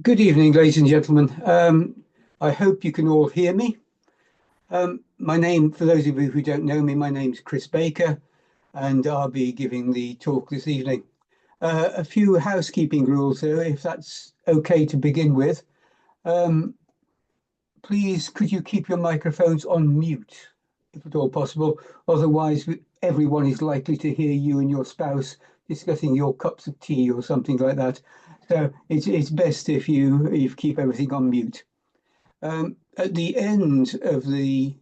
Good evening, ladies and gentlemen. I hope you can all hear me. My name, for those of you who don't know me, my name's Chris Baker, and I'll be giving the talk this evening. A few housekeeping rules, though, if that's okay to begin with. Please, could you keep your microphones on mute, if at all possible? Otherwise, everyone is likely to hear you and your spouse discussing your cups of tea or something like that. So it's best if you keep everything on mute. At the end of the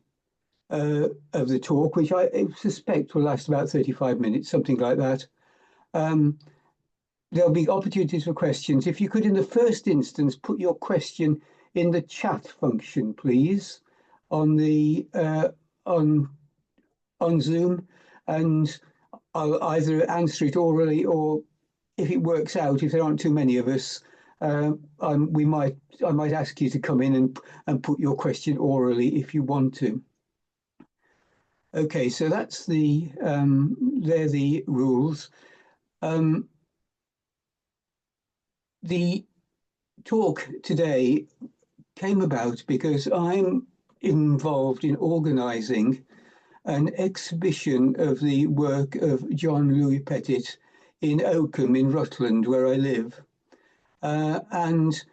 talk, which I suspect will last about 35 minutes, something like that, there'll be opportunities for questions. If you could, in the first instance, put your question in the chat function, please, on the on Zoom, and I'll either answer it orally, or if it works out, if there aren't too many of us, I might ask you to come in and put your question orally if you want to. Okay, so that's they're the rules. The talk today came about because I'm involved in organising an exhibition of the work of John Louis Petit in Oakham in Rutland, where I live. And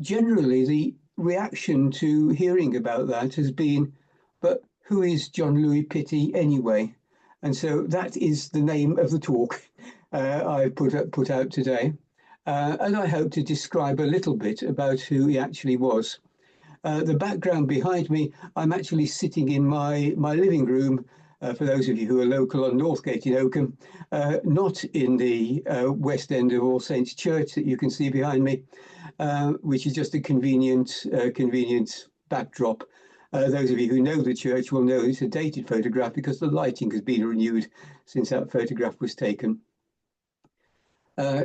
generally the reaction to hearing about that has been, but who is John Louis Petit anyway? And so that is the name of the talk I put out today. And I hope to describe a little bit about who he actually was. The background behind me, I'm actually sitting in my living room, for those of you who are local, on Northgate in Oakham, not in the west end of All Saints Church that you can see behind me, which is just a convenient backdrop. Those of you who know the church will know it's a dated photograph because the lighting has been renewed since that photograph was taken.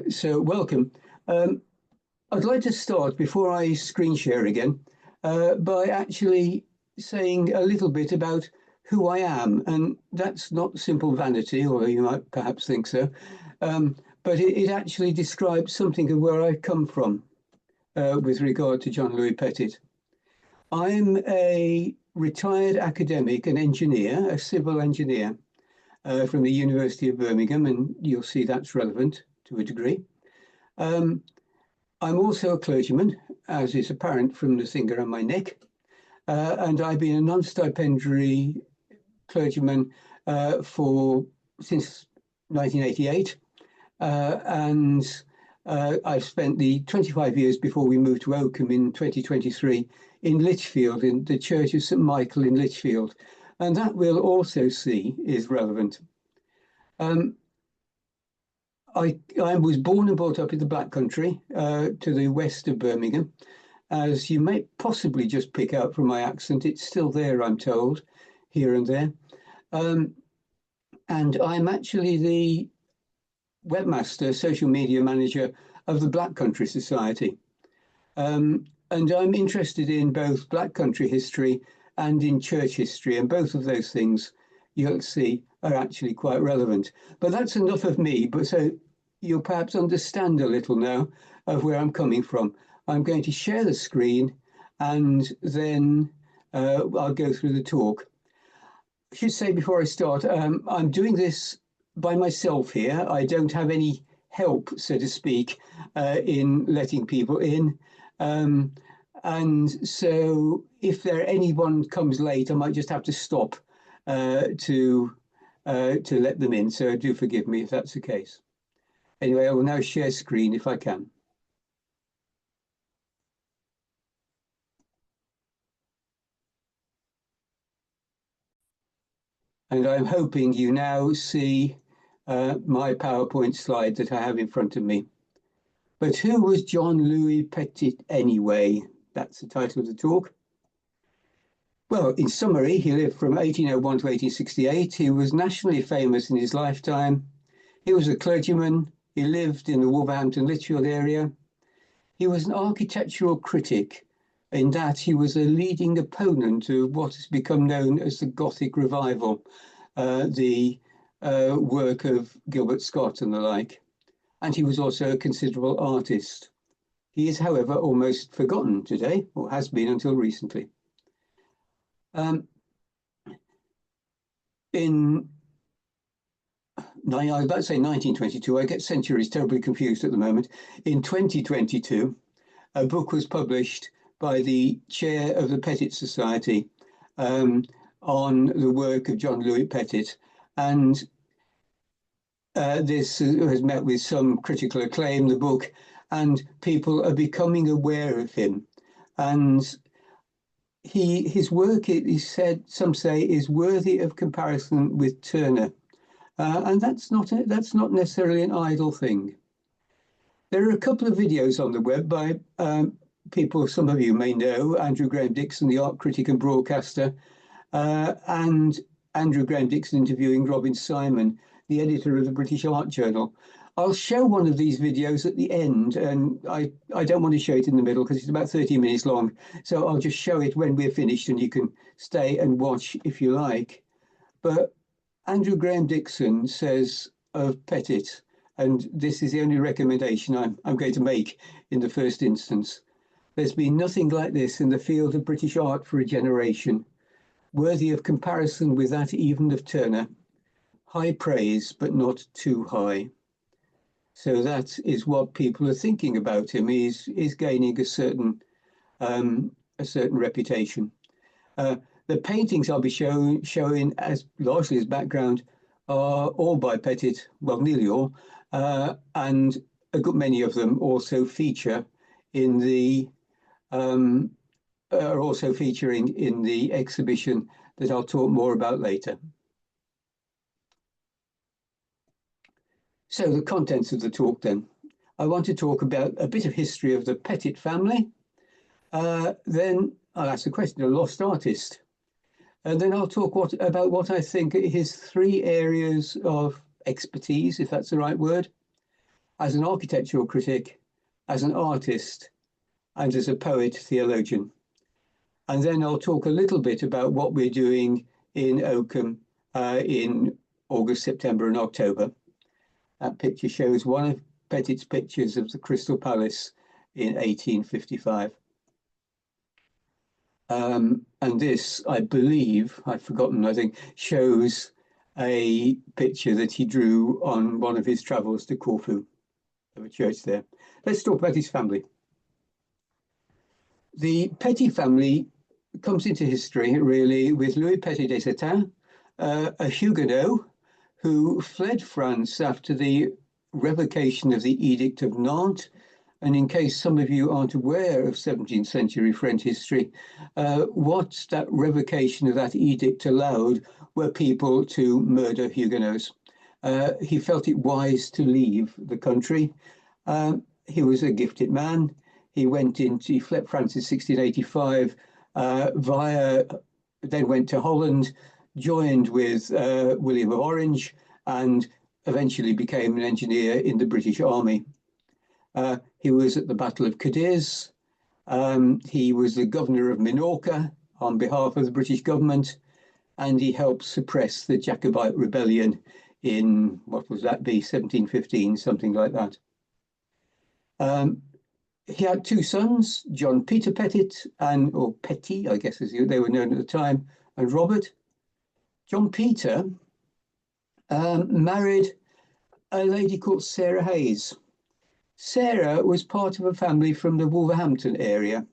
So welcome. I'd like to start, before I screen share again, by actually saying a little bit about who I am. And that's not simple vanity, although you might perhaps think so, but it actually describes something of where I come from with regard to John Louis Petit. I'm a retired academic and engineer, a civil engineer from the University of Birmingham, and you'll see that's relevant to a degree. I'm also a clergyman, as is apparent from the thing around my neck, and I've been a non-stipendiary clergyman since 1988, and I've spent the 25 years before we moved to Oakham in 2023 in Lichfield, in the Church of St Michael in Lichfield, and that we'll also see is relevant. I was born and brought up in the Black Country, to the west of Birmingham. As you may possibly just pick out from my accent, it's still there, I'm told, here and there. And I'm actually the webmaster, social media manager of the Black Country Society. And I'm interested in both Black Country history and in church history, and both of those things you'll see are actually quite relevant. But that's enough of me, but so you'll perhaps understand a little now of where I'm coming from. I'm going to share the screen, and then I'll go through the talk. I should say before I start, I'm doing this by myself here. I don't have any help, so to speak, in letting people in. And so if anyone comes late, I might just have to stop to let them in. So do forgive me if that's the case. Anyway, I will now share screen if I can. And I'm hoping you now see my PowerPoint slide that I have in front of me. But who was John Louis Petit anyway? That's the title of the talk. Well, in summary, he lived from 1801 to 1868. He was nationally famous in his lifetime. He was a clergyman. He lived in the Wolverhampton-Lichfield area. He was an architectural critic, in that he was a leading opponent of what has become known as the Gothic Revival, the work of Gilbert Scott and the like. And he was also a considerable artist. He is, however, almost forgotten today, or has been until recently. In I was about to say 1922, I get centuries terribly confused at the moment. In 2022, a book was published by the chair of the Petit Society on the work of John Louis Petit. And this has met with some critical acclaim, the book, and people are becoming aware of him. And his work, he said, some say, is worthy of comparison with Turner. And that's not necessarily an idle thing. There are a couple of videos on the web by people some of you may know, Andrew Graham Dixon, the art critic and broadcaster, and Andrew Graham Dixon interviewing Robin Simon, the editor of the British Art Journal. I'll show one of these videos at the end, and I don't want to show it in the middle because it's about 30 minutes long. So I'll just show it when we're finished and you can stay and watch if you like. But Andrew Graham Dixon says of Petit, and this is the only recommendation I'm going to make in the first instance, there's been nothing like this in the field of British art for a generation, worthy of comparison with that even of Turner. High praise, but not too high. So that is what people are thinking about him. He's gaining a certain reputation. The paintings I'll be showing as largely as background are all by Petit, well, nearly all, and a good many of them also feature in the are also featuring in the exhibition that I'll talk more about later. So the contents of the talk then. I want to talk about a bit of history of the Petit family. Then I'll ask the question, a lost artist. And then I'll talk about what I think are his three areas of expertise, if that's the right word, as an architectural critic, as an artist, and as a poet theologian. And then I'll talk a little bit about what we're doing in Oakham in August, September, and October. That picture shows one of Petit's pictures of the Crystal Palace in 1855. And this, I believe, I've forgotten, I think, shows a picture that he drew on one of his travels to Corfu, of a church there. Let's talk about his family. The Petit family comes into history, really, with Louis Petit des Esseintes, a Huguenot who fled France after the revocation of the Edict of Nantes. And in case some of you aren't aware of 17th century French history, what that revocation of that edict allowed were people to murder Huguenots. He felt it wise to leave the country. He was a gifted man. He fled France in 1685 then went to Holland, joined with William of Orange, and eventually became an engineer in the British Army. He was at the Battle of Cadiz. He was the governor of Minorca on behalf of the British government, and he helped suppress the Jacobite rebellion in, what was that be, 1715, something like that. He had two sons, John Peter Petit, or Petit, I guess as they were known at the time, and Robert. John Peter married a lady called Sarah Hayes. Sarah was part of a family from the Wolverhampton area,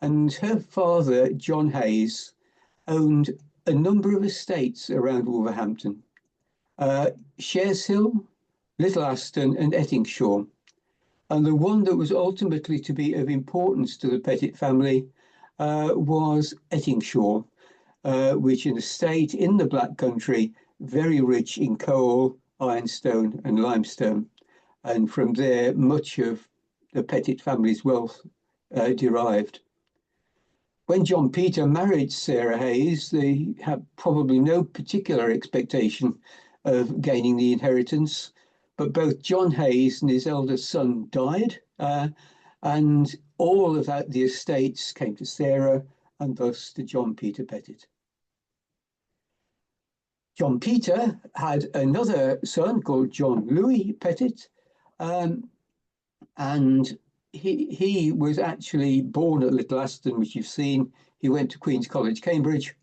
and her father, John Hayes, owned a number of estates around Wolverhampton, Shareshill, Little Aston, and Ettingshaw. And the one that was ultimately to be of importance to the Petit family was Ettingshaw, which is an estate in the Black Country, very rich in coal, ironstone, and limestone. And from there, much of the Petit family's wealth derived. When John Peter married Sarah Hayes, they had probably no particular expectation of gaining the inheritance, but both John Hayes and his eldest son died, and all of the estates came to Sarah and thus to John Peter Petit. John Peter had another son called John Louis Petit, and he was actually born at Little Aston, which you've seen. He went to Queen's College, Cambridge,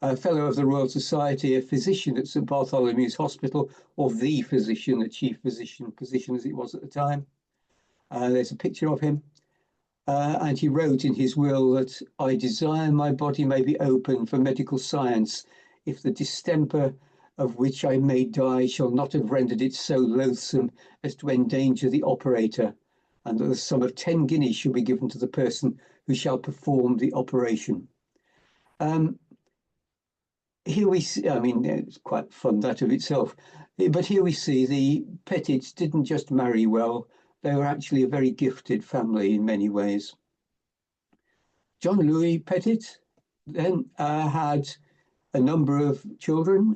a Fellow of the Royal Society, a physician at St Bartholomew's Hospital, or the physician, the chief physician position as it was at the time. There's a picture of him. And he wrote in his will that I desire my body may be open for medical science, if the distemper of which I may die shall not have rendered it so loathsome as to endanger the operator, and that the sum of 10 guineas shall be given to the person who shall perform the operation. Here we see, I mean, it's quite fun, that of itself, but here we see the Petits didn't just marry well, they were actually a very gifted family in many ways. John Louis Petit then had a number of children.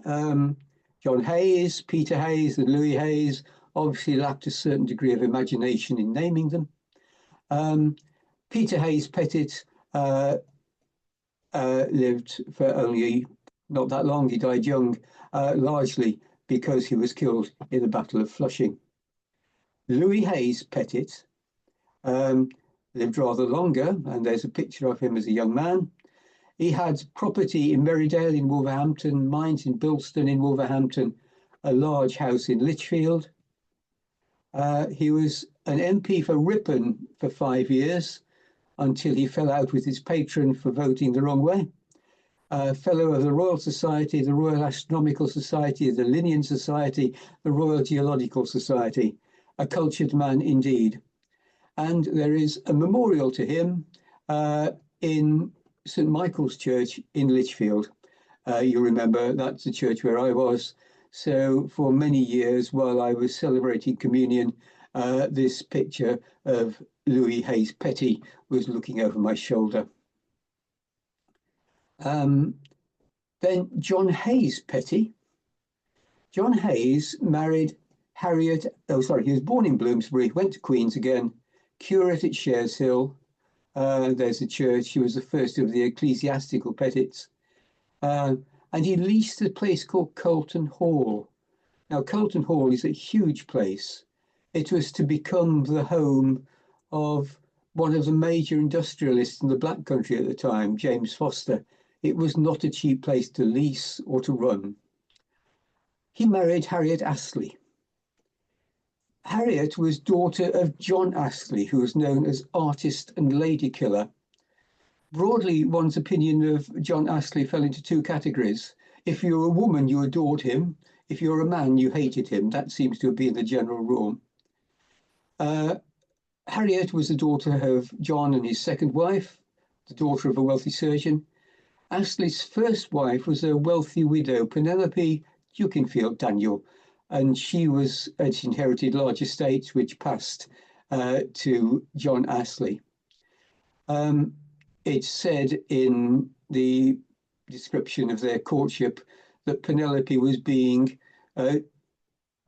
John Hayes, Peter Hayes, and Louis Hayes obviously lacked a certain degree of imagination in naming them. Peter Hayes Petit lived for only not that long. He died young, largely because he was killed in the Battle of Flushing. Louis Hayes Petit lived rather longer, and there's a picture of him as a young man. He had property in Merridale in Wolverhampton, mines in Bilston in Wolverhampton, a large house in Lichfield. He was an MP for Ripon for 5 years until he fell out with his patron for voting the wrong way. Fellow of the Royal Society, the Royal Astronomical Society, the Linnean Society, the Royal Geological Society, a cultured man indeed. And there is a memorial to him in St Michael's Church in Lichfield. You remember that's the church where I was. So for many years while I was celebrating communion, this picture of Louis Hayes Petit was looking over my shoulder. Then John Hayes Petit. John Hayes married Harriet, he was born in Bloomsbury, went to Queen's again, curate at Shares Hill. There's a church. He was the first of the ecclesiastical Petits. And he leased a place called Colton Hall. Now, Colton Hall is a huge place. It was to become the home of one of the major industrialists in the Black Country at the time, James Foster. It was not a cheap place to lease or to run. He married Harriet Astley. Harriet was daughter of John Astley, who was known as artist and lady killer. Broadly, one's opinion of John Astley fell into two categories. If you're a woman, you adored him. If you're a man, you hated him. That seems to have been the general rule. Harriet was the daughter of John and his second wife, the daughter of a wealthy surgeon. Astley's first wife was a wealthy widow, Penelope Dukinfield Daniel, and she had inherited large estates which passed to John Astley. It's said in the description of their courtship that Penelope was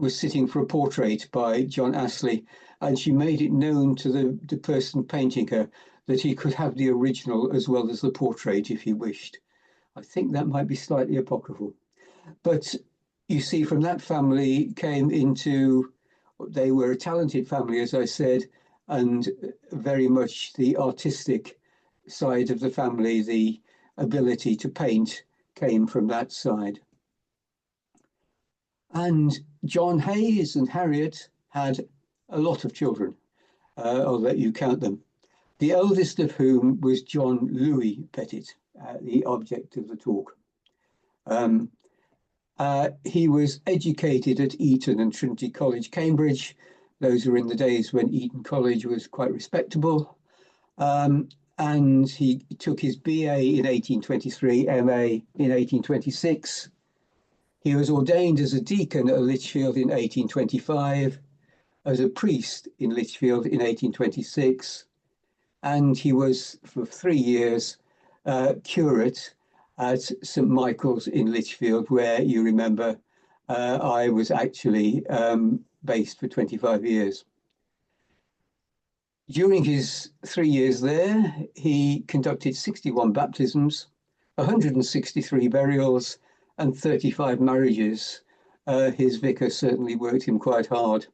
sitting for a portrait by John Astley, and she made it known to the person painting her that he could have the original as well as the portrait if he wished. I think that might be slightly apocryphal. But you see, from that family they were a talented family, as I said, and very much the artistic side of the family, the ability to paint came from that side. And John Hayes and Harriet had a lot of children. I'll let you count them. The eldest of whom was John Louis Petit, the object of the talk. He was educated at Eton and Trinity College, Cambridge. Those were in the days when Eton College was quite respectable. And he took his BA in 1823, MA in 1826. He was ordained as a deacon at Lichfield in 1825, as a priest in Lichfield in 1826, and he was for 3 years curate at St Michael's in Lichfield, where you remember I was actually based for 25 years. During his 3 years there, he conducted 61 baptisms, 163 burials, and 35 marriages. His vicar certainly worked him quite hard.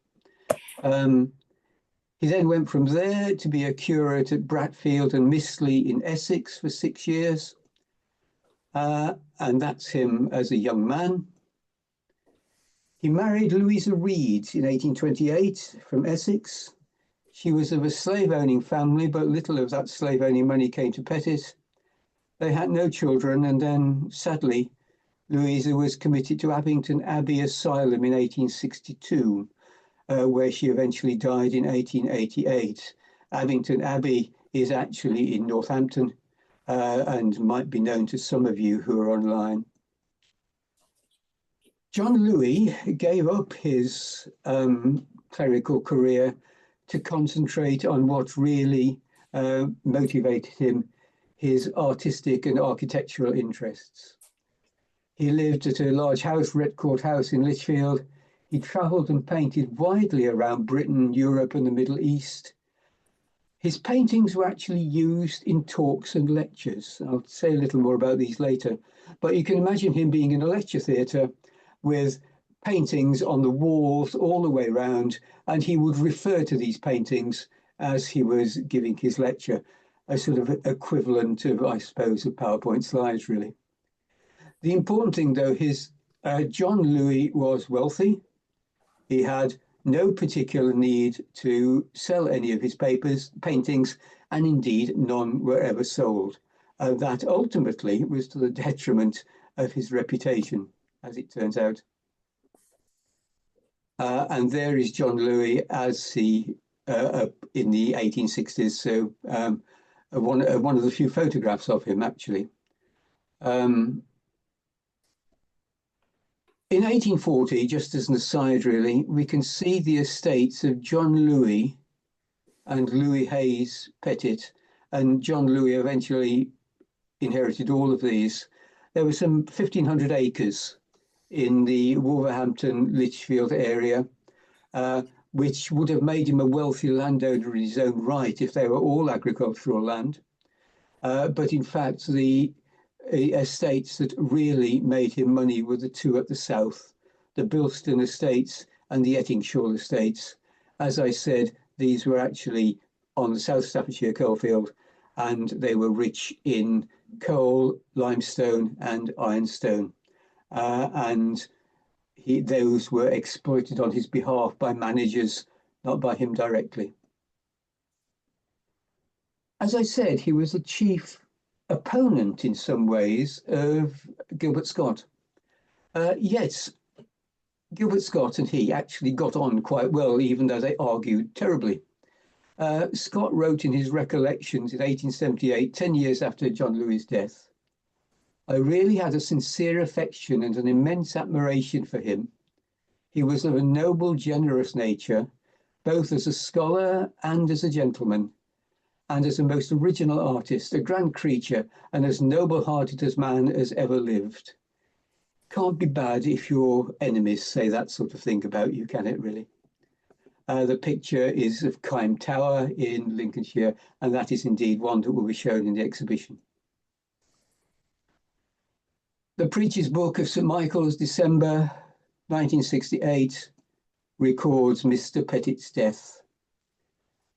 He then went from there to be a curate at Bratfield and Mistley in Essex for 6 years. And that's him as a young man. He married Louisa Reed in 1828 from Essex. She was of a slave-owning family, but little of that slave-owning money came to Petit. They had no children, and then, sadly, Louisa was committed to Abington Abbey Asylum in 1862, where she eventually died in 1888. Abington Abbey is actually in Northampton, and might be known to some of you who are online. John Louis gave up his clerical career to concentrate on what really motivated him, his artistic and architectural interests. He lived at a large house, Retcourt House in Lichfield. He travelled and painted widely around Britain, Europe, and the Middle East. His paintings were actually used in talks and lectures. I'll say a little more about these later, but you can imagine him being in a lecture theatre with paintings on the walls all the way around, and he would refer to these paintings as he was giving his lecture, a sort of equivalent of, I suppose, of PowerPoint slides, really. The important thing, though, is John Louis was wealthy. He had no particular need to sell any of his paintings, and indeed none were ever sold. That ultimately was to the detriment of his reputation, as it turns out. And there is John Louis as he in the 1860s. So one of the few photographs of him, actually. In 1840, just as an aside, really, we can see the estates of John Louis and Louis Hayes Petit, and John Louis eventually inherited all of these. There were some 1,500 acres in the Wolverhampton, Lichfield area, which would have made him a wealthy landowner in his own right if they were all agricultural land. But in fact, the estates that really made him money were the two at the south, the Bilston estates and the Ettingshaw estates. As I said, these were actually on the South Staffordshire coalfield, and they were rich in coal, limestone, and ironstone. And those were exploited on his behalf by managers, not by him directly. As I said, he was the chief opponent in some ways of Gilbert Scott. Yes, Gilbert Scott and he actually got on quite well, even though they argued terribly. Scott wrote in his recollections in 1878, 10 years after John Louis' death, "I really had a sincere affection and an immense admiration for him. He was of a noble, generous nature, both as a scholar and as a gentleman, and as a most original artist, a grand creature, and as noble-hearted a man as ever lived." Can't be bad if your enemies say that sort of thing about you, can it, really? The picture is of Kyme Tower in Lincolnshire, and that is indeed one that will be shown in the exhibition. The Preacher's Book of St. Michael's, December 1968, records Mr. Petit's death.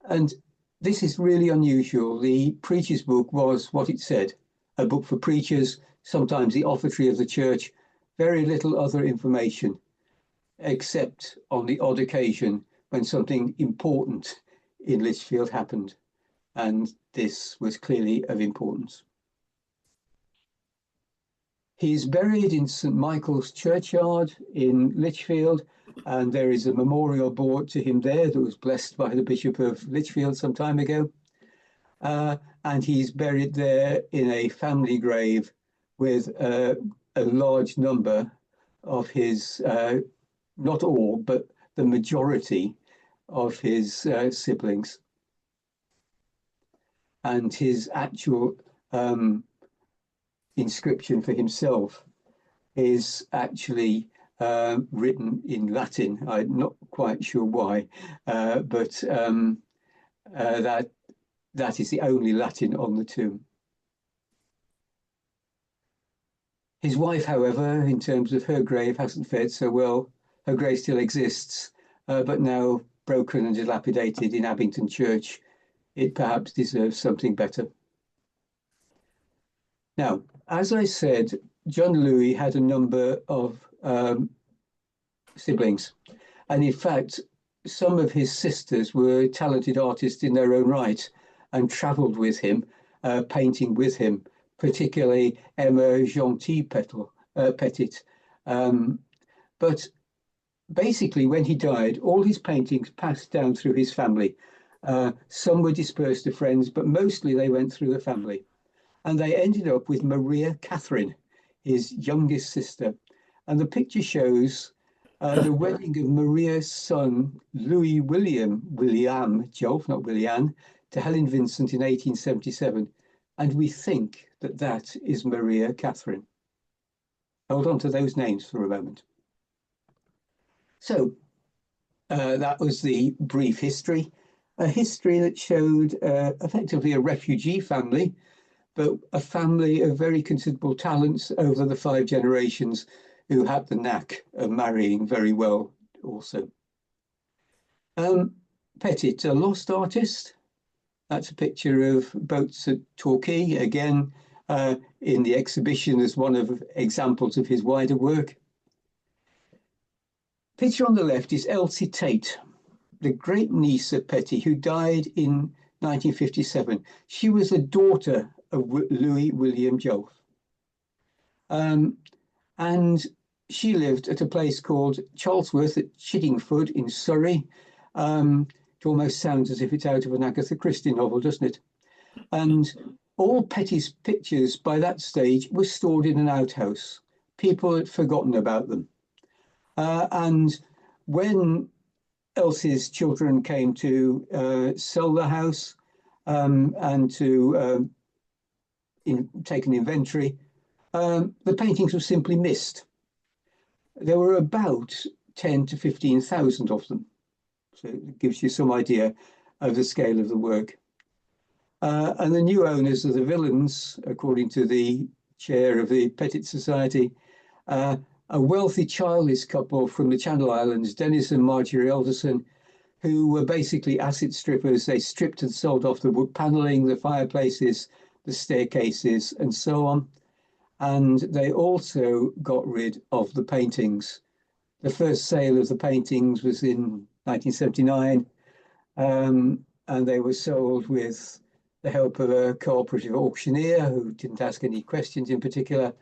And this is really unusual. The Preacher's Book was what it said, a book for preachers, sometimes the offertory of the church, very little other information, except on the odd occasion when something important in Lichfield happened. And this was clearly of importance. He's buried in St. Michael's Churchyard in Lichfield, and there is a memorial brought to him there that was blessed by the Bishop of Lichfield some time ago. And he's buried there in a family grave with a large number of his, not all, but the majority of his siblings. And his actual inscription for himself is actually written in Latin. I'm not quite sure why, but that is the only Latin on the tomb. His wife, however, in terms of her grave, hasn't fared so well. Her grave still exists, but now broken and dilapidated in Abington Church, it perhaps deserves something better. Now, as I said, John Louis had a number of siblings. And in fact, some of his sisters were talented artists in their own right and travelled with him, painting with him, particularly Emma Petit. But basically, when he died, all his paintings passed down through his family. Some were dispersed to friends, but mostly they went through the family. And they ended up with Maria Catherine, his youngest sister. And the picture shows the wedding of Maria's son, Louis William Jove, not William, to Helen Vincent in 1877. And we think that that is Maria Catherine. Hold on to those names for a moment. So that was the brief history, a history that showed effectively a refugee family, but a family of very considerable talents over the 5 generations who had the knack of marrying very well also. Petit, a lost artist. That's a picture of boats at Torquay, again, in the exhibition as one of examples of his wider work. Picture on the left is Elsie Tate, the great niece of Petit, who died in 1957. She was the daughter of Louis William Jove. And she lived at a place called Charlesworth at Chiddingford in Surrey. It almost sounds as if it's out of an Agatha Christie novel, doesn't it? And all Petty's pictures by that stage were stored in an outhouse. People had forgotten about them. And when Elsie's children came to sell the house and to take an inventory, the paintings were simply missed. There were about 10 to 15,000 of them. So it gives you some idea of the scale of the work. And the new owners of the Villains, according to the chair of the Petit Society, a wealthy childless couple from the Channel Islands, Dennis and Marjorie Alderson, who were basically asset strippers. They stripped and sold off the wood panelling, the fireplaces, the staircases, and so on. And they also got rid of the paintings. The first sale of the paintings was in 1979, and they were sold with the help of a cooperative auctioneer who didn't ask any questions in particular.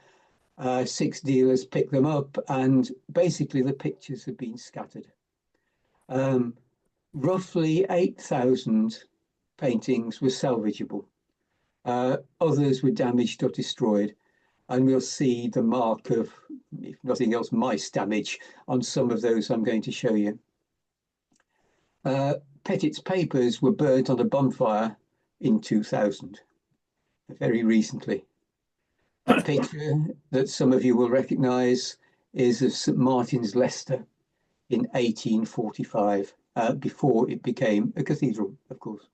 6 dealers picked them up, and basically the pictures have been scattered. Roughly 8,000 paintings were salvageable. Others were damaged or destroyed, and we'll see the mark of, if nothing else, mice damage on some of those I'm going to show you. Petit's papers were burnt on a bonfire in 2000, very recently. A picture that some of you will recognise is of St Martin's, Leicester in 1845, before it became a cathedral, of course.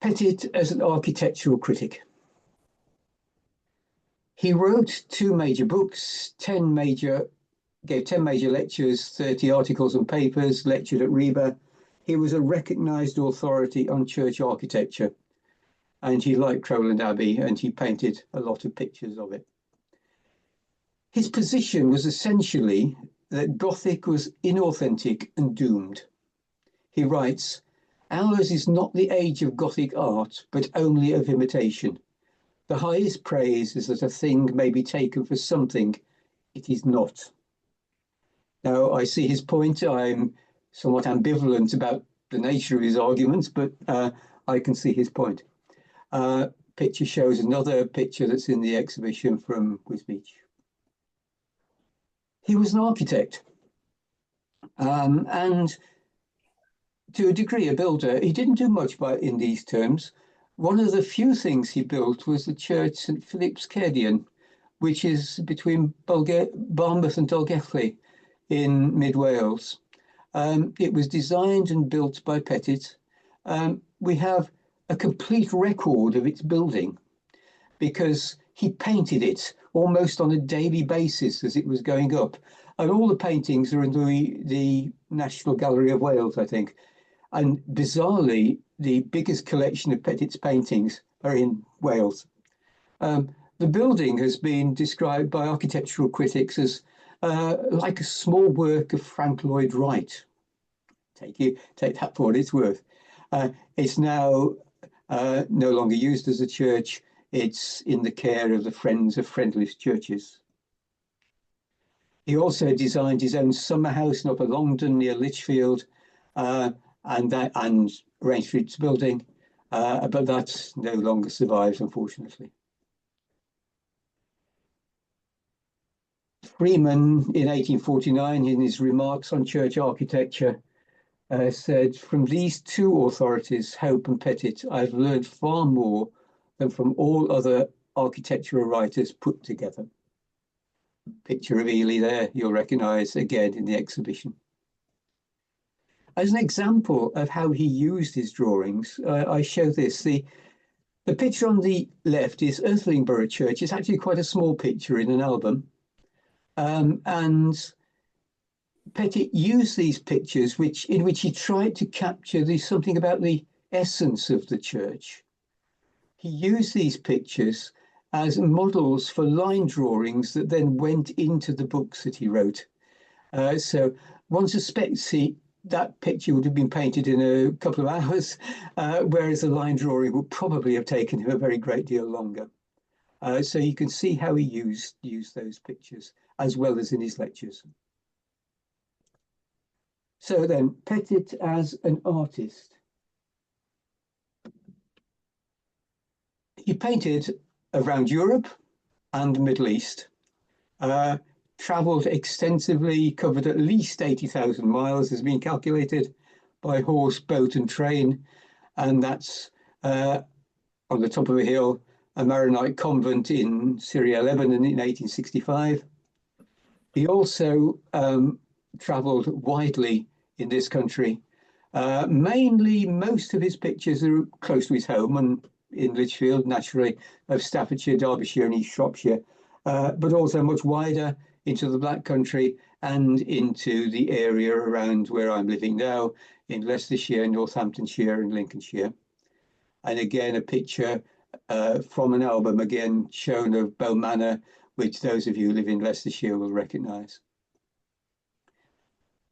Petit as an architectural critic. He wrote 2 major books, gave 10 major lectures, 30 articles and papers, lectured at Reba. He was a recognised authority on church architecture, and he liked Crowland Abbey, and he painted a lot of pictures of it. His position was essentially that Gothic was inauthentic and doomed. He writes, "Ours is not the age of Gothic art, but only of imitation. The highest praise is that a thing may be taken for something it is not." Now, I see his point. I'm somewhat ambivalent about the nature of his arguments, but I can see his point. Picture shows another picture that's in the exhibition from Wisbech. He was an architect, and to a degree a builder. He didn't do much in these terms. One of the few things he built was the church St Philip's Cerdian, which is between Barmouth and Dolgelly in mid-Wales. It was designed and built by Petit. We have a complete record of its building because he painted it almost on a daily basis as it was going up. And all the paintings are in the National Gallery of Wales, I think. And bizarrely, the biggest collection of Petit's paintings are in Wales. The building has been described by architectural critics as like a small work of Frank Lloyd Wright. Take that for what it's worth. It's now no longer used as a church. It's in the care of the Friends of Friendless Churches. He also designed his own summer house in Upper Longdon near Lichfield, and arranged for its building, but that no longer survives, unfortunately. Freeman, in 1849, in his remarks on church architecture, said, "From these two authorities, Hope and Petit, I've learned far more than from all other architectural writers put together." Picture of Ely there, you'll recognise again in the exhibition. As an example of how he used his drawings, I show this. The picture on the left is Earthlingborough Church. It's actually quite a small picture in an album. And Petit used these pictures in which he tried to capture something about the essence of the church. He used these pictures as models for line drawings that then went into the books that he wrote. So one suspects that picture would have been painted in a couple of hours, whereas a line drawing would probably have taken him a very great deal longer. So you can see how he used those pictures as well as in his lectures. So then, Petit as an artist. He painted around Europe and the Middle East, traveled extensively, covered at least 80,000 miles, has been calculated, by horse, boat, and train. And that's on the top of a hill, a Maronite convent in Syria, Lebanon in 1865. He also traveled widely in this country. Mainly, most of his pictures are close to his home and in Lichfield, naturally, of Staffordshire, Derbyshire, and East Shropshire, but also much wider into the Black Country and into the area around where I'm living now in Leicestershire, Northamptonshire, and Lincolnshire. And again, a picture from an album, again shown of Bow Manor, which those of you who live in Leicestershire will recognise.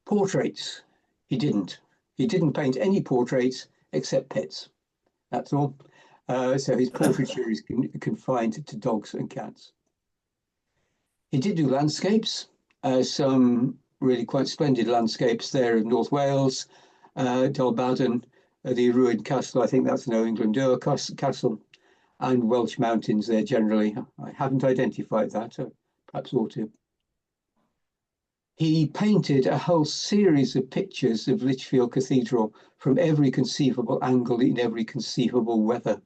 Portraits, he didn't. He didn't paint any portraits except pets. That's all. So his portraiture is confined to dogs and cats. He did do landscapes, some really quite splendid landscapes there in North Wales, Dolbaden, the ruined castle, I think that's no England castle, and Welsh mountains there generally. I haven't identified that, perhaps ought to. He painted a whole series of pictures of Lichfield Cathedral from every conceivable angle in every conceivable weather.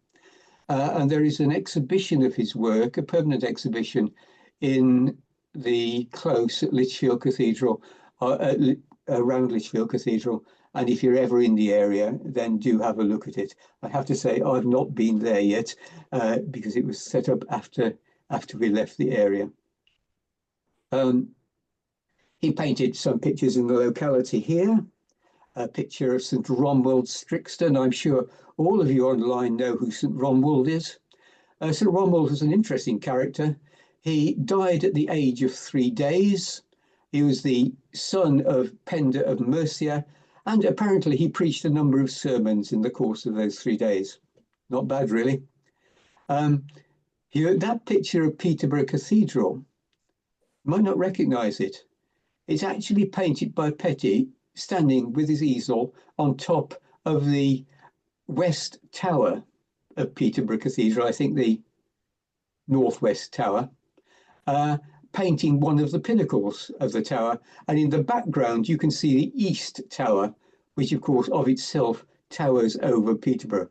And there is an exhibition of his work, a permanent exhibition, in the close at Lichfield Cathedral, around Lichfield Cathedral. And if you're ever in the area, then do have a look at it. I have to say, I've not been there yet because it was set up after we left the area. He painted some pictures in the locality here. A picture of St. Romwald Strixton. I'm sure all of you online know who St. Romwald is. St. Romwald was an interesting character. He died at the age of 3 days. He was the son of Penda of Mercia, and apparently he preached a number of sermons in the course of those 3 days. Not bad, really. That picture of Peterborough Cathedral, you might not recognise it. It's actually painted by Petit, standing with his easel on top of the west tower of Peterborough Cathedral, I think the northwest tower, painting one of the pinnacles of the tower. And in the background, you can see the east tower, which of course of itself towers over Peterborough.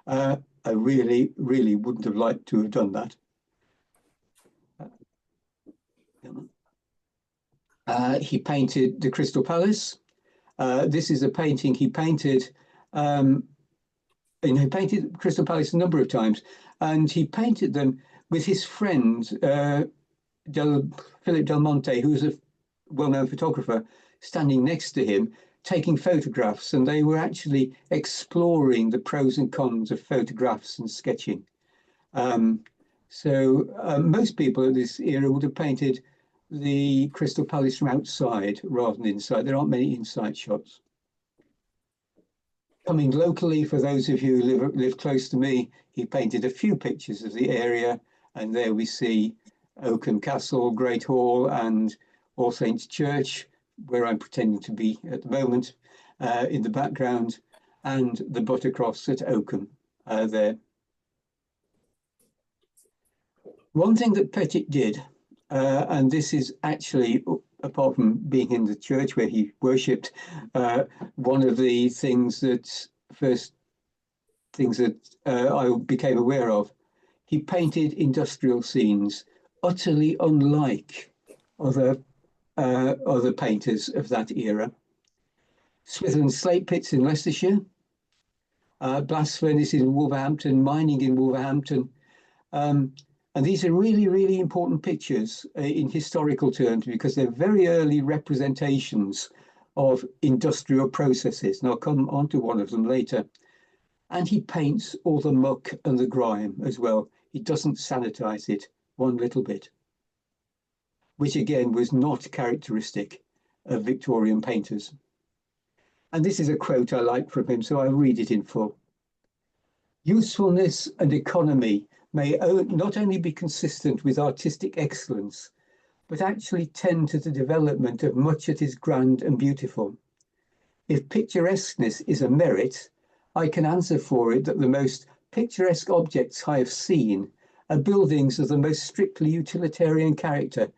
I really, really wouldn't have liked to have done that. He painted the Crystal Palace. This is a painting he painted. He painted Crystal Palace a number of times, and he painted them with his friend Philip Del Monte, who was well-known photographer, standing next to him, taking photographs, and they were actually exploring the pros and cons of photographs and sketching. Most people at this era would have painted the Crystal Palace from outside rather than inside. There aren't many inside shots. Coming locally, for those of you who live close to me, he painted a few pictures of the area, and there we see Oakham Castle, Great Hall, and All Saints Church, where I'm pretending to be at the moment, in the background, and the Buttercross at Oakham there. One thing that Petit did, and this is actually, apart from being in the church where he worshipped, one of the first things that I became aware of, he painted industrial scenes utterly unlike other painters of that era. Swithin slate pits in Leicestershire, blast furnaces in Wolverhampton, mining in Wolverhampton. And these are really, really important pictures in historical terms because they're very early representations of industrial processes. And I'll come on to one of them later. And he paints all the muck and the grime as well. He doesn't sanitize it one little bit, which again was not characteristic of Victorian painters. And this is a quote I like from him, so I'll read it in full. Usefulness and economy may not only be consistent with artistic excellence, but actually tend to the development of much that is grand and beautiful. If picturesqueness is a merit, I can answer for it that the most picturesque objects I have seen are buildings of the most strictly utilitarian character,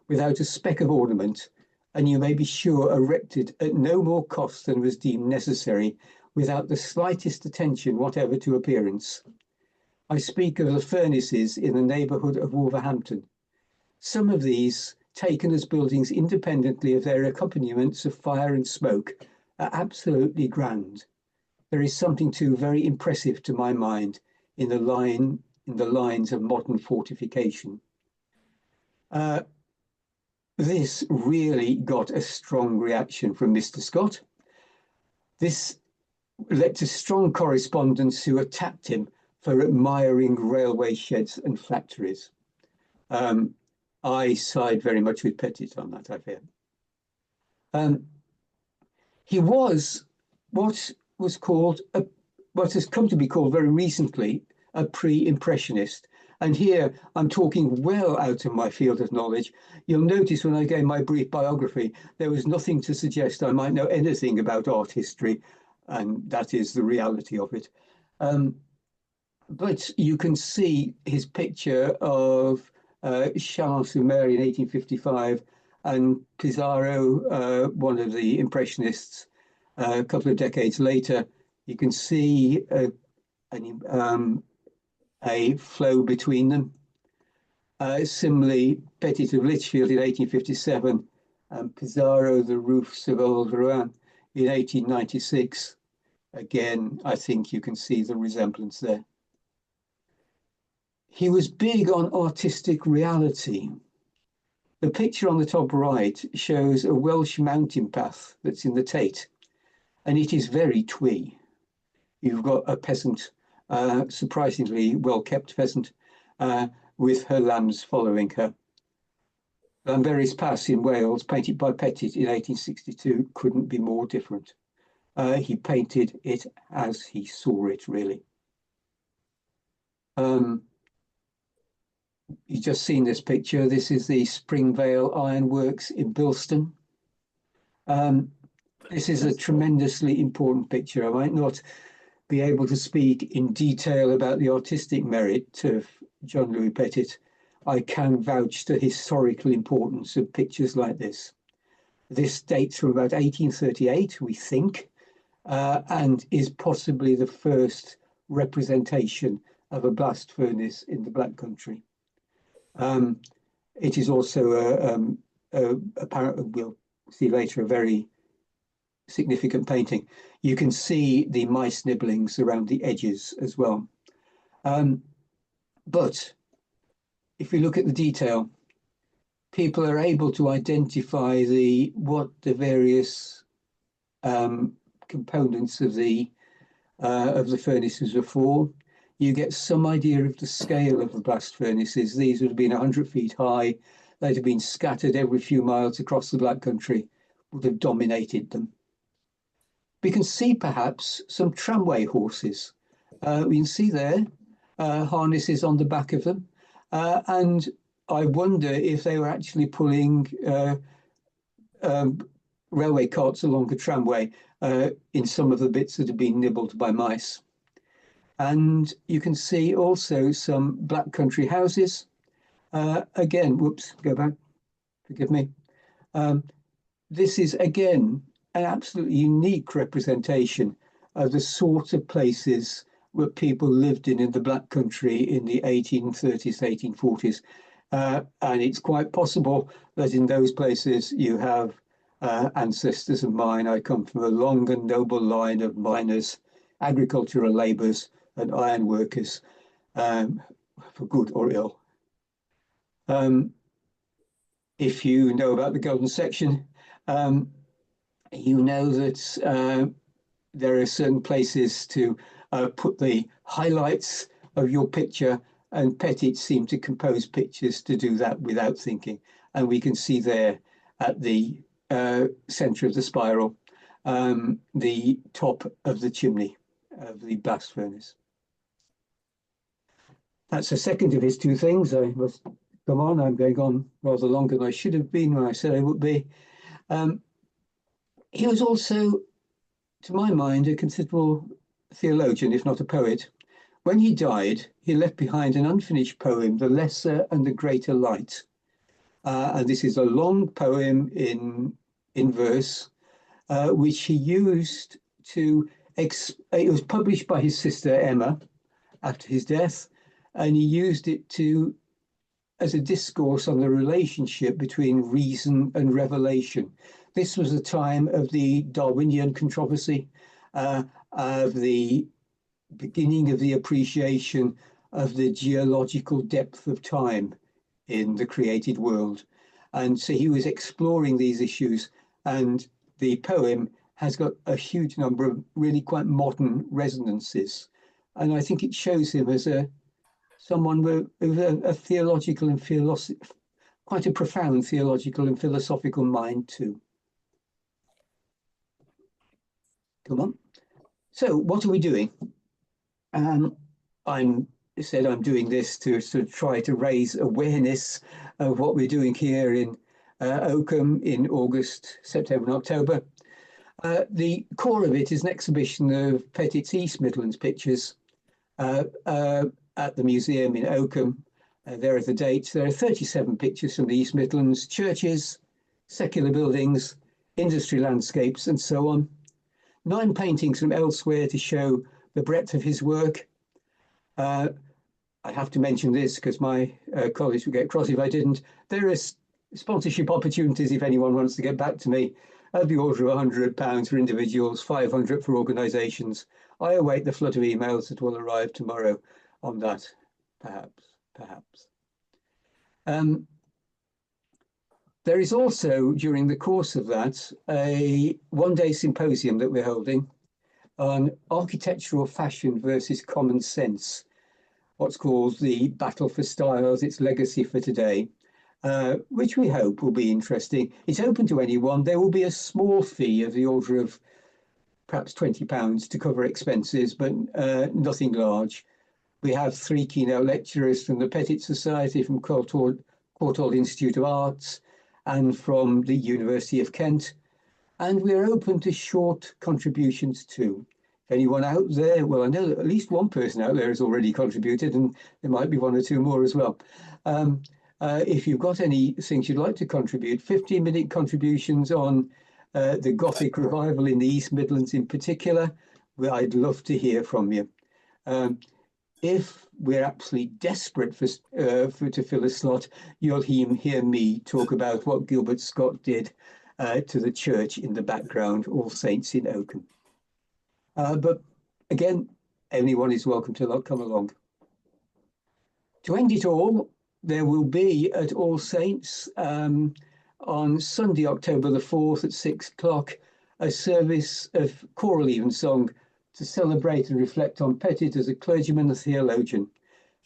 without a speck of ornament, and you may be sure erected at no more cost than was deemed necessary, without the slightest attention whatever to appearance. I speak of the furnaces in the neighbourhood of Wolverhampton. Some of these, taken as buildings independently of their accompaniments of fire and smoke, are absolutely grand. There is something too very impressive to my mind in the lines of modern fortification. This really got a strong reaction from Mr. Scott. This led to strong correspondents who attacked him for admiring railway sheds and factories. I side very much with Petit on that, I fear. He was what has come to be called very recently a pre-impressionist. And here I'm talking well out of my field of knowledge. You'll notice when I gave my brief biography, there was nothing to suggest I might know anything about art history, and that is the reality of it. But you can see his picture of Chalon-sur-Mer in 1855 and Pissarro, one of the Impressionists, a couple of decades later. You can see a flow between them. Similarly, Petit of Lichfield in 1857 and Pissarro, the roofs of Old Rouen in 1896. Again, I think you can see the resemblance there. He was big on artistic reality. The picture on the top right shows a Welsh mountain path that's in the Tate, and it is very twee. You've got a peasant, surprisingly well-kept pheasant, with her lambs following her. Llanberis Pass in Wales, painted by Petit in 1862, couldn't be more different. He painted it as he saw it, really. You've just seen this picture. This is the Springvale Ironworks in Bilston. This is a tremendously important picture. I might not be able to speak in detail about the artistic merit of John Louis Petit. I can vouch to the historical importance of pictures like this. This dates from about 1838, we think, and is possibly the first representation of a blast furnace in the Black Country. It is also, apparently, we'll see later, a very significant painting. You can see the mice nibblings around the edges as well. But if we look at the detail, people are able to identify what the various components of the furnaces were for. You get some idea of the scale of the blast furnaces. These would have been 100 feet high. They'd have been scattered every few miles across the Black Country, would have dominated them. We can see perhaps some tramway horses. We can see there harnesses on the back of them. And I wonder if they were actually pulling railway carts along the tramway in some of the bits that have been nibbled by mice. And you can see also some Black Country houses. Again, whoops, go back, forgive me. This is again an absolutely unique representation of the sort of places where people lived in the Black Country in the 1830s, 1840s. And it's quite possible that in those places you have ancestors of mine. I come from a long and noble line of miners, agricultural labourers, and iron workers, for good or ill. If you know about the Golden Section, you know that there are certain places to put the highlights of your picture, and Petit seemed to compose pictures to do that without thinking. And we can see there at the centre of the spiral, the top of the chimney of the blast furnace. That's the second of his two things. I must come on. I'm going on rather longer than I should have been when I said I would be. He was also, to my mind, a considerable theologian, if not a poet. When he died, he left behind an unfinished poem, The Lesser and the Greater Light. And this is a long poem in verse, which he used to, it was published by his sister Emma after his death, and he used it as a discourse on the relationship between reason and revelation. This was the time of the Darwinian controversy, of the beginning of the appreciation of the geological depth of time in the created world. And so he was exploring these issues, and the poem has got a huge number of really quite modern resonances. And I think it shows him as someone with a theological and quite a profound theological and philosophical mind too. Come on. So what are we doing? I'm doing this to sort of try to raise awareness of what we're doing here in Oakham in August, September and October. The core of it is an exhibition of Petit's East Midlands pictures at the museum in Oakham. There are the dates. There are 37 pictures from the East Midlands, churches, secular buildings, industry landscapes, and so on. 9 paintings from elsewhere to show the breadth of his work. I have to mention this because my colleagues would get cross if I didn't. There are sponsorship opportunities if anyone wants to get back to me, of the order of £100 for individuals, 500 for organisations. I await the flood of emails that will arrive tomorrow on that, perhaps. There is also, during the course of that, a one-day symposium that we're holding on architectural fashion versus common sense, what's called the Battle for Styles, its legacy for today, which we hope will be interesting. It's open to anyone. There will be a small fee of the order of perhaps £20 to cover expenses, but nothing large. We have 3 keynote lecturers from the Petit Society, from Courtauld Institute of Arts, and from the University of Kent. And we're open to short contributions too. If anyone out there, well, I know that at least one person out there has already contributed, and there might be 1 or 2 more as well. If you've got any things you'd like to contribute, 15-minute contributions on the Gothic revival in the East Midlands in particular, well, I'd love to hear from you. If we're absolutely desperate to fill a slot, you'll hear me talk about what Gilbert Scott did to the church in the background, All Saints in Oakham. But again, anyone is welcome to come along. To end it all, there will be at All Saints on Sunday, October the 4th at 6 o'clock, a service of choral evensong to celebrate and reflect on Petit as a clergyman and theologian.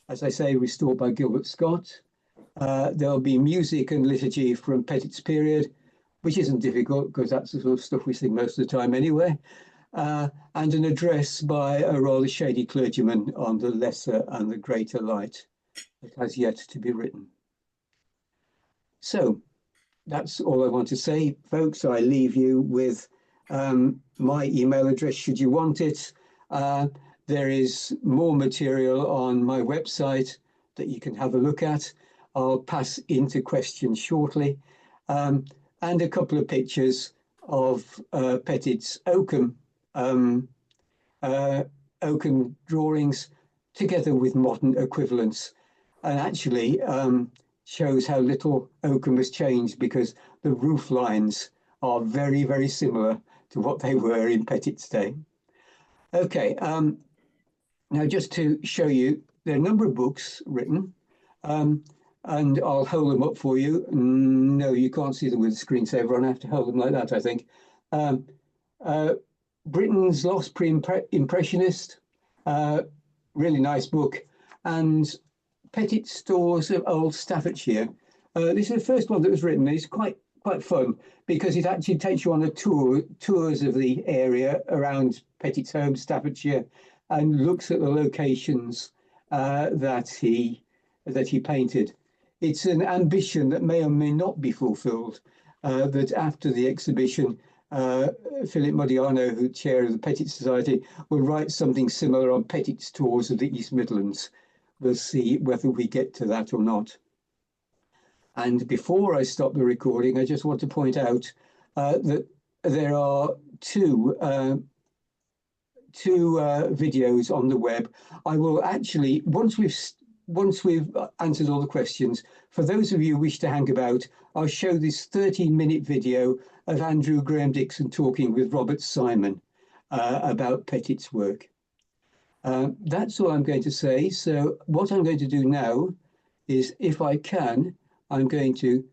As I say, restored by Gilbert Scott. There'll be music and liturgy from Petit's period, which isn't difficult because that's the sort of stuff we sing most of the time anyway. And an address by a rather shady clergyman on the lesser and the greater light that has yet to be written. So that's all I want to say, folks. I leave you with my email address should you want it. There is more material on my website that you can have a look at. I'll pass into questions shortly. And a couple of pictures of Petit's oakum drawings together with modern equivalents. And actually shows how little oakum has changed because the roof lines are very, very similar to what they were in Petit's day. Okay, now just to show you, there are a number of books written, and I'll hold them up for you. No, you can't see them with the screensaver on. I have to hold them like that, I think. Britain's Lost Pre-Impressionist, really nice book, and Petit's Stores of Old Staffordshire. This is the first one that was written. It's quite fun because it actually takes you on a tours of the area around Petit's home, Staffordshire, and looks at the locations that he painted. It's an ambition that may or may not be fulfilled. That after the exhibition, Philip Modiano, who chair of the Petit Society, will write something similar on Petit's tours of the East Midlands. We'll see whether we get to that or not. And before I stop the recording, I just want to point out that there are two videos on the web. I will actually, once we've answered all the questions, for those of you who wish to hang about, I'll show this 13-minute video of Andrew Graham Dixon talking with Robert Simon about Petit's work. That's all I'm going to say. So what I'm going to do now is, if I can, I'm going to